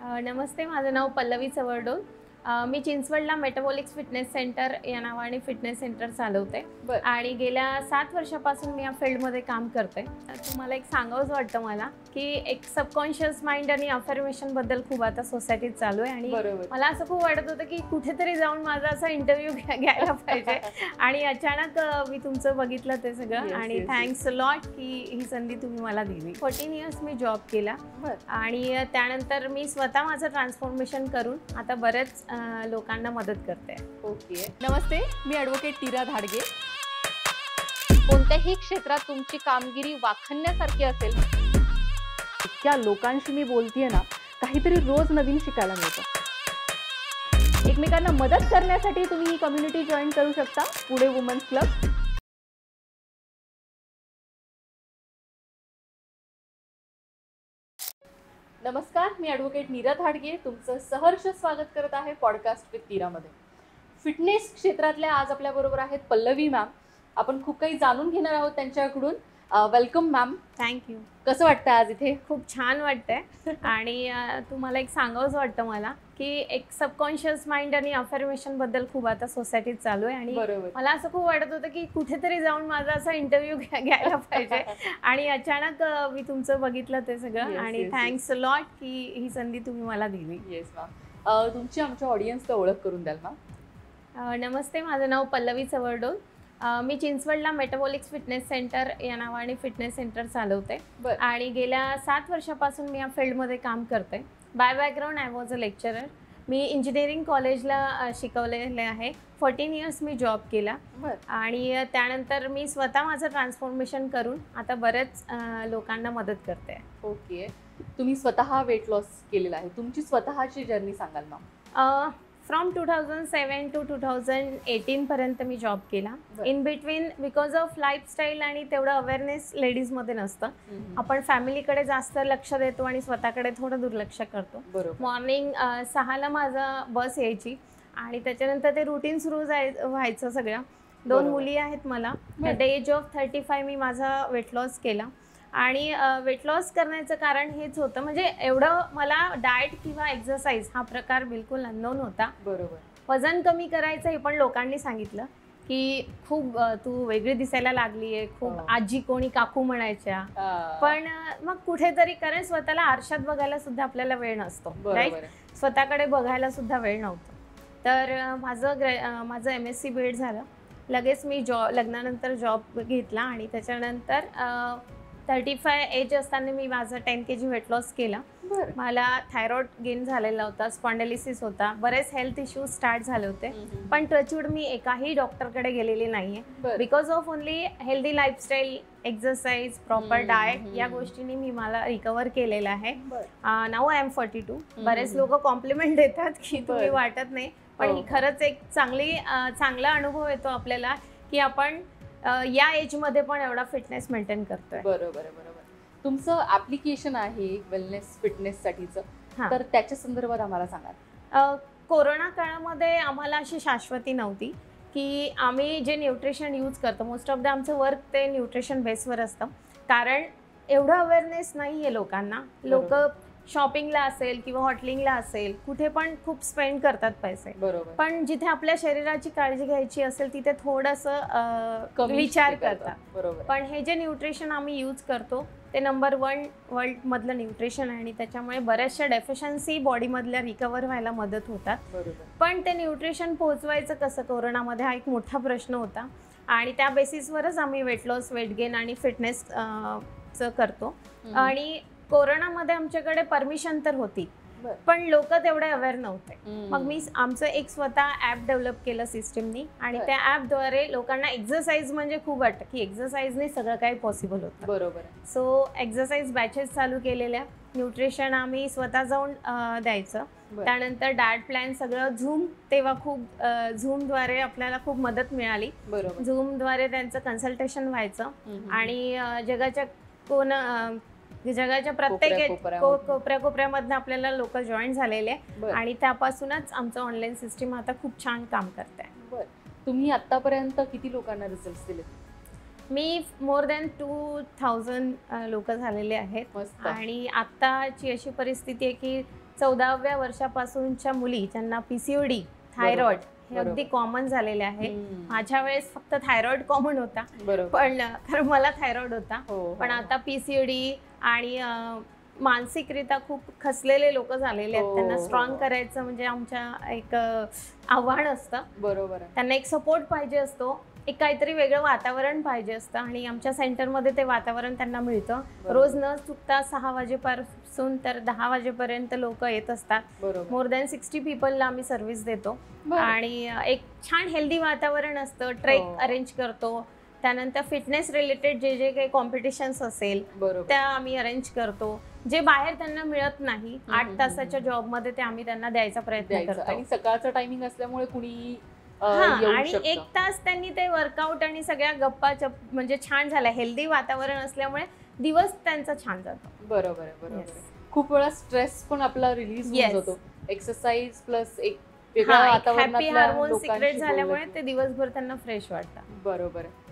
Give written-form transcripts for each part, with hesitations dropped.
नमस्ते, माझं नाव पल्लवी चवरडोल. मी चिंचवडला मेटाबॉलिक्स fitness centre या नावाने फिटनेस सेंटर चालवते आणि गेल्या 7 वर्षापासून मी या फील्डमध्ये काम करते. तुम्हाला एक सांगावंच वाटतं मला की एक सबकॉन्शियस माइंड आणि अफर्मेशनबद्दल खूप आता सोसायटीत चालू आहे आणि मला असं खूप वाटत होतं की कुठेतरी जाऊन माझा असा इंटरव्ह्यू घ्यायला पाहिजे आणि अचानक मी तुमचं बघितलं ते सगळं आणि थँक्स लॉट की ही संधी तुम्ही मला दिली. 14 इयर्स मी जॉब केला आणि त्यानंतर मी स्वतः माझं ट्रान्सफॉर्मेशन करून आता बरेच लोकांना मदत करते. ओके, नमस्ते, मी ॲडव्होकेट टीरा धाडगे. कोणत्याही क्षेत्रात तुमची कामगिरी वाखाणण्यासारखी असेल, इतक्या लोकांशी मी बोलतेय ना, काहीतरी रोज नवीन शिकायला मिळतं. एकमेकांना मदत करण्यासाठी तुम्ही ही कम्युनिटी जॉईन करू शकता, पुणे वुमन्स क्लब. नमस्कार, मी ॲडव्होकेट नीरा धाडगे तुमचं सहर्ष स्वागत करत आहे पॉडकास्ट विथ टीरामध्ये. फिटनेस क्षेत्रातल्या आज आपल्याबरोबर आहेत पल्लवी मॅम. आपण खूप काही जाणून घेणार आहोत त्यांच्याकडून. Welcome ma'am. थँक्यू. कसं वाटतं आज इथे? खूप छान वाटतंय आणि तुम्हाला एक सांगावंच वाटतं मला की एक सबकॉन्शियस माइंड आणि अफर्मेशनबद्दल खूप आता सोसायटीत चालू आहे आणि मला असं खूप वाटत होतं की कुठेतरी जाऊन माझा असा इंटरव्ह्यू घ्यायला पाहिजे आणि अचानक मी तुमचं बघितलं ते सगळं आणि थँक्स लॉट की ही संधी तुम्ही मला दिली. Yes ma'am. तुमची आमच्या ऑडियन्सला ओळख करून द्याल मॅम? नमस्ते, माझं नाव पल्लवी चवरडोल. मी चिंचवडला मेटाबॉलिक्स फिटनेस सेंटर या नावाने फिटनेस सेंटर चालवते आणि गेल्या 7 वर्षापासून मी या फील्डमध्ये काम करते. By background I was a lecturer. Me engineering कॉलेजला शिकवलेले आहे. 14 इयर्स मी जॉब केला आणि त्यानंतर मी स्वतः माझं ट्रान्सफॉर्मेशन करून आता बरेच लोकांना मदत करते. ओके, तुम्ही स्वतः वेट लॉस केलेला आहे, तुमची स्वतःची जर्नी सांगाल मॅम? फ्रॉम 2007 to 2018 पर्यंत मी जॉब केला. In between because of lifestyle आणि तेवढं अवेअरनेस लेडीजमध्ये नसतं. आपण फॅमिलीकडे जास्त लक्ष देतो आणि स्वतःकडे थोडं दुर्लक्ष करतो. मॉर्निंग 6ला माझा बस यायची आणि त्याच्यानंतर ते रुटीन सुरू व्हायचं सगळं. 2 मुली आहेत मला. ॲट द एज ऑफ 35 मी माझा वेट लॉस केला आणि वेट लॉस करण्याचं कारण हेच होतं, म्हणजे एवढं मला डाएट किंवा एक्सरसाइज हा प्रकार बिलकुल अननोन होता. वजन कमी करायचं हे पण लोकांनी सांगितलं की खूप तू वेगळी दिसायला लागली आहे, खूप आजी कोणी काकू म्हणायच्या. पण मग कुठेतरी, कारण स्वतःला आरशात बघायला सुद्धा आपल्याला वेळ नसतो, राईट? स्वतःकडे बघायला सुद्धा वेळ नव्हतं. तर माझं MSc बीएड झालं. लगेच मी लग्नानंतर जॉब घेतला आणि त्याच्यानंतर 35 एज असताना मी माझं 10 kg वेट लॉस केला. मला थायरॉइड गेन झालेला होता, स्पॉन्डिलिसिस होता, बरेच हेल्थ इश्यूज स्टार्ट झाले होते. पण टचवूड मी एकाही डॉक्टरकडे गेलेली नाहीये. Because of only healthy lifestyle, exercise, proper diet या गोष्टींनी मला रिकवर केलेलं आहे. Now I am 42. बरेच लोक कॉम्प्लिमेंट देतात की तुम्ही वाटत नाही, पण ही खरंच एक चांगला अनुभव येतो आपल्याला की आपण या एजमध्ये पण एवढा फिटनेस मेंटेन करतोय. बरोबर. तुमचं ऍप्लिकेशन आहे वेलनेस फिटनेस साठीचं, तर त्याच्या संदर्भात आम्हाला सांगा. कोरोना काळामध्ये आम्हाला अशी शाश्वती नव्हती की आम्ही जे न्यूट्रिशन यूज करतो, मोस्ट ऑफ द आमचं वर्क ते न्यूट्रिशन बेसवर असतं. कारण एवढं अवेअरनेस नाही आहे लोकांना. लोक शॉपिंगला असेल किंवा हॉटेलिंगला असेल, कुठे पण खूप स्पेंड करतात पैसे. पण जिथे आपल्या शरीराची काळजी घ्यायची असेल तिथे थोडंसं विचार करतात. पण हे जे न्यूट्रिशन आम्ही यूज करतो ते नंबर 1 वर्ल्ड मधलं न्यूट्रिशन आहे आणि त्याच्यामुळे बऱ्याचशा डेफिशियन्सी बॉडीमधल्या रिकवर व्हायला मदत होतात. पण ते न्यूट्रिशन पोहोचवायचं कसं, कोरोनामध्ये हा एक मोठा प्रश्न होता आणि त्या बेसिसवरच आम्ही वेट लॉस, वेट गेन आणि फिटनेस करतो. आणि कोरोनामध्ये आमच्याकडे परमिशन तर होती, पण लोक तेवढे अवेअर नव्हते. मग मी आमचं एक स्वतः ॲप डेव्हलप केलं सिस्टीमनी आणि त्या ॲपद्वारे लोकांना एक्सरसाइज म्हणजे खूप वाटतं की एक्सरसाइजने सगळं काही पॉसिबल होतं. सो एक्सरसाइज बॅचेस चालू केलेल्या, न्यूट्रिशन आम्ही स्वतः जाऊन द्यायचं. त्यानंतर डाएट प्लॅन सगळं तेव्हा खूप झूमद्वारे आपल्याला खूप मदत मिळाली. झूमद्वारे त्यांचं कन्सल्टेशन व्हायचं आणि जगाच्या प्रत्येक कोपऱ्यामधनं आपल्याला लोक जॉईन झालेले आणि त्यापासूनच आमचं ऑनलाईन सिस्टीम आता खूप छान काम करत आहे. तुम्ही आतापर्यंत किती लोकांना रिझल्ट दिले? मी मोर दॅन 2000 लोक झालेले आहेत आणि आत्ताची अशी परिस्थिती आहे की 14व्या वर्षापासूनच्या मुली ज्यांना PCOD, थायरॉइड हे बरोबर. अगदी कॉमन झालेले आहे. हम्म. माझ्या वेळेस फक्त थायरॉइड कॉमन होता, बरोबर. पण कारण मला थायरॉइड होता. हो, पण हो. आता PCOD आणि मानसिकरित्या खूप खचलेले लोक झालेले आहेत. हो, त्यांना हो. स्ट्रॉंग करायचं म्हणजे आमच्या एक आव्हान असतं. बरोबर आहे. त्यांना एक सपोर्ट पाहिजे असतो, एक काहीतरी वेगळं वातावरण पाहिजे असतं आणि आमच्या सेंटरमध्ये ते वातावरण त्यांना मिळतं. बरोबर. रोज न चुकता 6 वाजेपासून तर 10 वाजेपर्यंत लोक येत असतात. बरोबर. मोर दॅन 60 पीपलला आम्ही सर्व्हिस देतो बरं. आणि एक छान हेल्दी वातावरण असतं. ट्रेक हो. अरेंज करतो, त्यानंतर फिटनेस रिलेटेड जे जे काही कॉम्पिटिशन्स असेल बरोबर. त्या आम्ही अरेंज करतो, जे बाहेर त्यांना मिळत नाही. 8 हम्म. तासाच्या जॉबमध्ये ते आम्ही त्यांना द्यायचा प्रयत्न द्यायचं. करतो. आणि सकाळचं टायमिंग असल्यामुळे कुणी हा, येऊ आणि शकतं. 1 तास त्यांनी ते वर्कआउट आणि सगळ्या गप्पा म्हणजे छान झाल्या. हेल्दी वातावरण असल्यामुळे दिवस त्यांचा छान जातो. बरोबर आहे, बरोबर Yes. आहे. खूप वेळा स्ट्रेस पण आपला रिलीज होऊन Yes. जातो. एक्सरसाइज प्लस एक वेगळ्या हॅपी वातावरणातल्या हार्मोन लोकांशी सिक्रेट झाल्यामुळे बोललं ते की- दिवसभर त्यांना फ्रेश वाटतं. बरोबर आहे.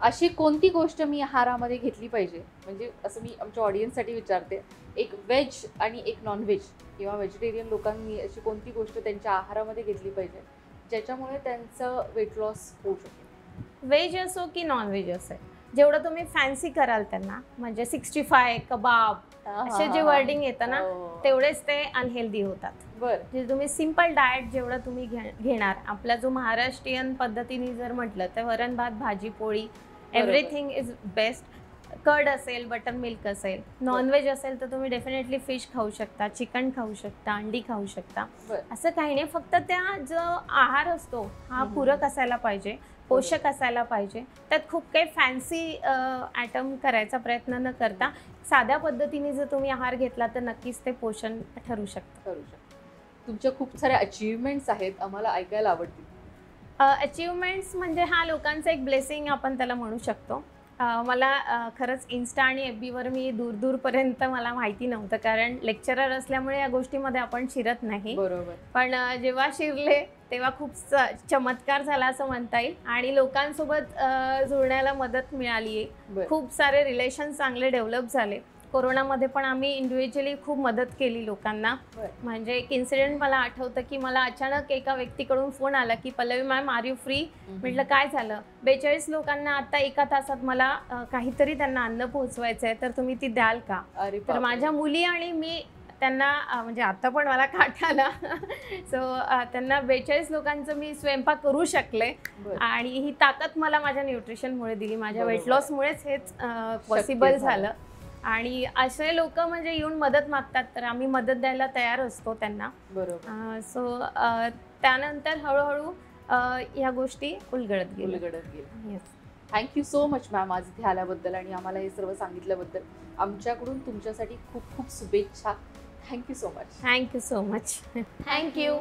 अशी कोणती गोष्ट मी आहारामध्ये घेतली पाहिजे, म्हणजे असं मी आमच्या ऑडियन्ससाठी विचारते, एक व्हेज आणि एक नॉन व्हेज किंवा व्हेजिटेरियन लोकांनी अशी कोणती गोष्ट त्यांच्या आहारामध्ये घेतली पाहिजे ज्याच्यामुळे त्यांचं वेट लॉस होऊ शकेल? व्हेज असो की नॉन व्हेज असेल, जेवढं तुम्ही फॅन्सी कराल त्यांना, म्हणजे 65 कबाब असे जे वर्डिंग येतं ना, हो. तेवढेच ते अनहेल्दी होतात. बरं. जे तुम्ही सिंपल डाएट जेवढं तुम्ही घेणार, आपला जो महाराष्ट्रीयन पद्धतीने जर म्हटलं तर वरण भात भाजी पोळी एव्हरीथिंग इज बेस्ट. कर्ड असेल, बटर मिल्क असेल. नॉनव्हेज असेल तर तुम्ही डेफिनेटली फिश खाऊ शकता, चिकन खाऊ शकता, अंडी खाऊ शकता. बरं. असं काही नाही, फक्त त्या जो आहार असतो हा हम्म. पूरक असायला पाहिजे, पोषक असायला पाहिजे. त्यात खूप काही फॅन्सी ॲटम करायचा प्रयत्न न करता साध्या पद्धतीने जर तुम्ही आहार घेतला तर नक्कीच ते पोषण ठरू शकतं. करू शकतो. तुमच्या खूप साऱ्या अचीवमेंट्स आहेत, आम्हाला ऐकायला आवडतील. अचीवमेंट्स म्हणजे हा लोकांचा एक ब्लेसिंग आपण त्याला म्हणू शकतो. मला खरंच इन्स्टा आणि FBवर मी दूरपर्यंत मला माहिती नव्हतं, कारण लेक्चरर असल्यामुळे या गोष्टीमध्ये आपण शिरत नाही. बरोबर. पण जेव्हा शिरले तेव्हा खूप चमत्कार झाला असं म्हणता येईल आणि लोकांसोबत जुळण्याला मदत मिळाली आहे. बरं. खूप सारे रिलेशन चांगले डेव्हलप झाले. कोरोनामध्ये पण आम्ही इंडिव्हिज्युअली खूप मदत केली लोकांना. बरं. म्हणजे एक इन्सिडेंट मला आठवतं की मला अचानक एका व्यक्तीकडून फोन आला की Pallavi ma'am are you free. म्हटलं काय झालं? 42 लोकांना आता 1 तासात मला काहीतरी त्यांना अन्न पोहोचवायचं आहे, तर तुम्ही ती द्याल का? अरे तर बापरे. माझ्या मुली आणि मी त्यांना म्हणजे आता पण मला काठ आला. सो त्यांना 42 लोकांचं मी स्वयंपाक करू शकले बरं. आणि ही ताकद मला माझ्या न्यूट्रिशनमुळे दिली. माझ्या बरोबर. वेट लॉसमुळेच हेच पॉसिबल झालं. झालं. आणि असे लोक म्हणजे येऊन मदत मागतात तर आम्ही मदत द्यायला तयार असतो त्यांना. बरोबर. सो त्यानंतर हळूहळू ह्या गोष्टी उलगडत गेल्या. उलगडत गेलं. Yes. Thank you so much ma'am, आज इथे आल्याबद्दल आणि आम्हाला हे सर्व सांगितल्याबद्दल. आमच्याकडून तुमच्यासाठी खूप खूप शुभेच्छा. Thank you so much. Thank you so much. Thank you.